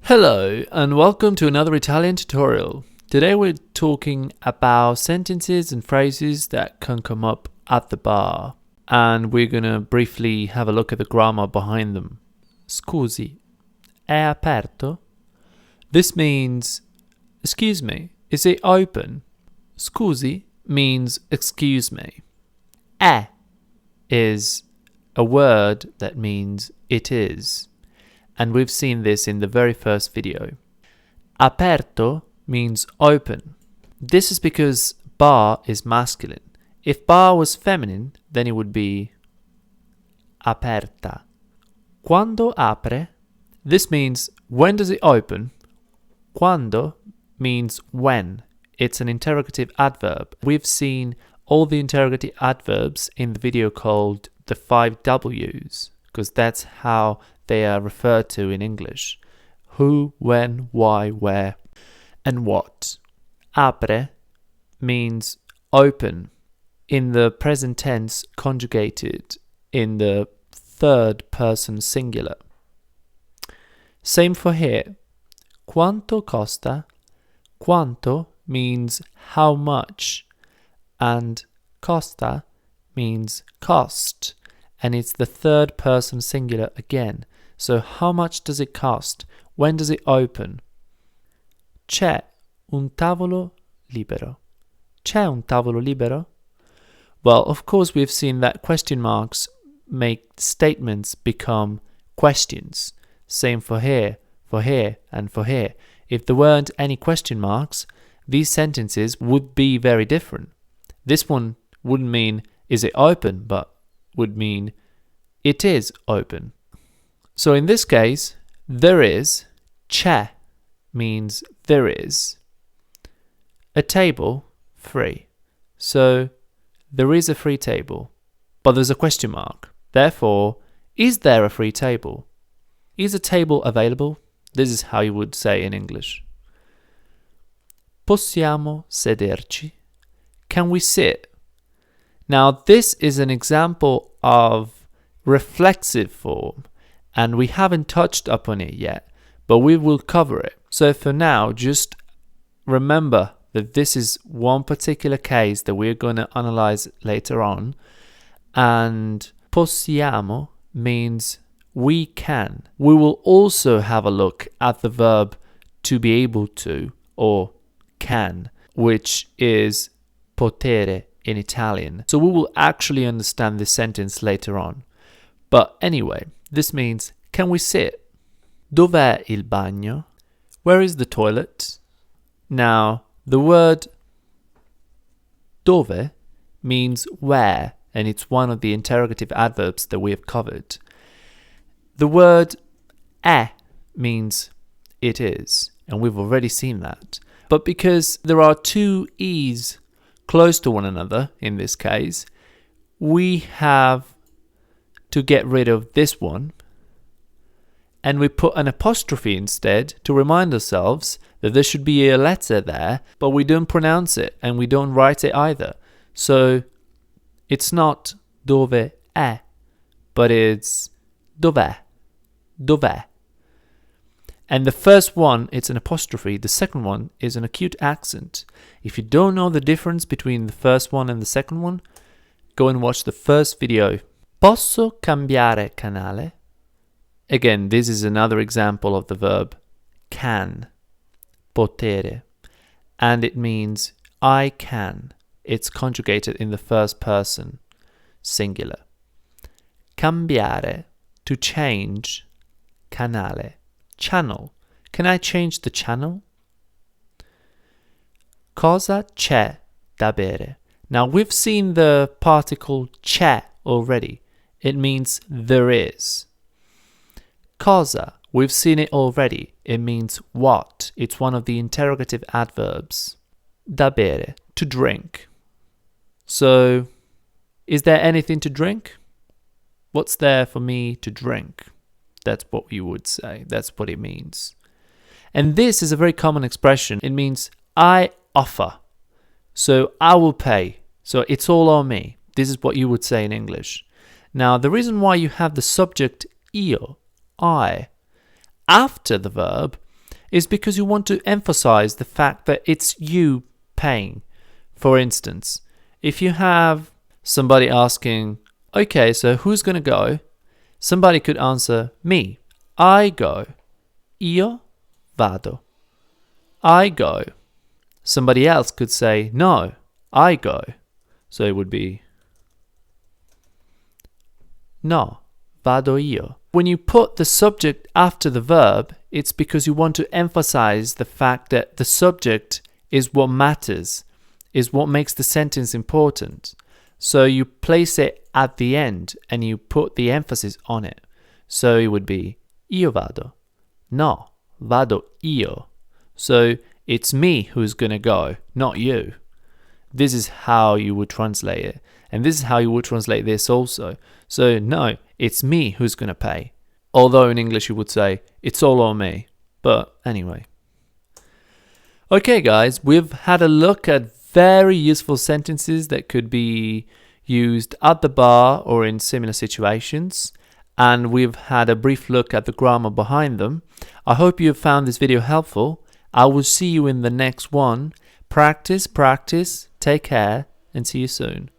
Hello and welcome to another Italian tutorial. Today we're talking about sentences and phrases that can come up at the bar, and we're gonna briefly have a look at the grammar behind them. Scusi, è aperto? This means, excuse me, is it open? Scusi means excuse me. È is a word that means it is. And we've seen this in the very first video. Aperto means open. This is because bar is masculine. If bar was feminine, then it would be aperta. Quando apre? This means when does it open? Quando means when. It's an interrogative adverb. We've seen all the interrogative adverbs in the video called the 5 W's, because that's how they are referred to in English. Who, when, why, where, and what. Apre means open in the present tense conjugated in the third person singular. Same for here. Quanto costa? Quanto means how much, and costa means cost, and it's the third person singular again. So how much does it cost? When does it open? C'è un tavolo libero. C'è un tavolo libero? Well, of course we've seen that question marks make statements become questions. Same for here, and for here. If there weren't any question marks, these sentences would be very different. This one wouldn't mean is it open, but would mean it is open. So in this case, there is, c'è means there is, a table, free. So there is a free table, but there's a question mark. Therefore, is there a free table? Is a table available? This is how you would say in English. Possiamo sederci? Can we sit? Now this is an example of reflexive form, and we haven't touched upon it yet, but we will cover it. So for now, just remember that this is one particular case that we're going to analyze later on. And possiamo means we can. We will also have a look at the verb to be able to, or can, which is potere in Italian. So we will actually understand this sentence later on. But anyway, this means, can we sit? Dov'è il bagno? Where is the toilet? Now, the word dove means where, and it's one of the interrogative adverbs that we have covered. The word è means it is, and we've already seen that. But because there are two e's close to one another in this case, we have to get rid of this one, and we put an apostrophe instead to remind ourselves that there should be a letter there, but we don't pronounce it and we don't write it either. So it's not dove è, but it's dov'è, dov'è. And the first one, it's an apostrophe. The second one is an acute accent. If you don't know the difference between the first one and the second one, go and watch the first video. Posso cambiare canale? Again, this is another example of the verb can, potere, and it means I can. It's conjugated in the first person, singular. Cambiare, to change, canale, channel. Can I change the channel? Cosa c'è da bere? Now we've seen the particle c'è already. It means there is. Cosa, we've seen it already. It means what. It's one of the interrogative adverbs. Da bere, to drink. So, is there anything to drink? What's there for me to drink? That's what you would say. That's what it means. And this is a very common expression. It means I offer. So I will pay. So it's all on me. This is what you would say in English. Now, the reason why you have the subject io, I, after the verb is because you want to emphasize the fact that it's you paying. For instance, if you have somebody asking, okay, so who's going to go? Somebody could answer, me. I go. Io vado. I go. Somebody else could say, no, I go. So it would be, no, vado io. When you put the subject after the verb, it's because you want to emphasize the fact that the subject is what matters, is what makes the sentence important. So you place it at the end and you put the emphasis on it. So it would be, io vado. No, vado io. So it's me who's going to go, not you. This is how you would translate it. And this is how you would translate this also. So no, it's me who's going to pay. Although in English you would say, it's all on me. But anyway. Okay guys, we've had a look at very useful sentences that could be used at the bar or in similar situations. And we've had a brief look at the grammar behind them. I hope you have found this video helpful. I will see you in the next one. Practice, practice, take care, and see you soon.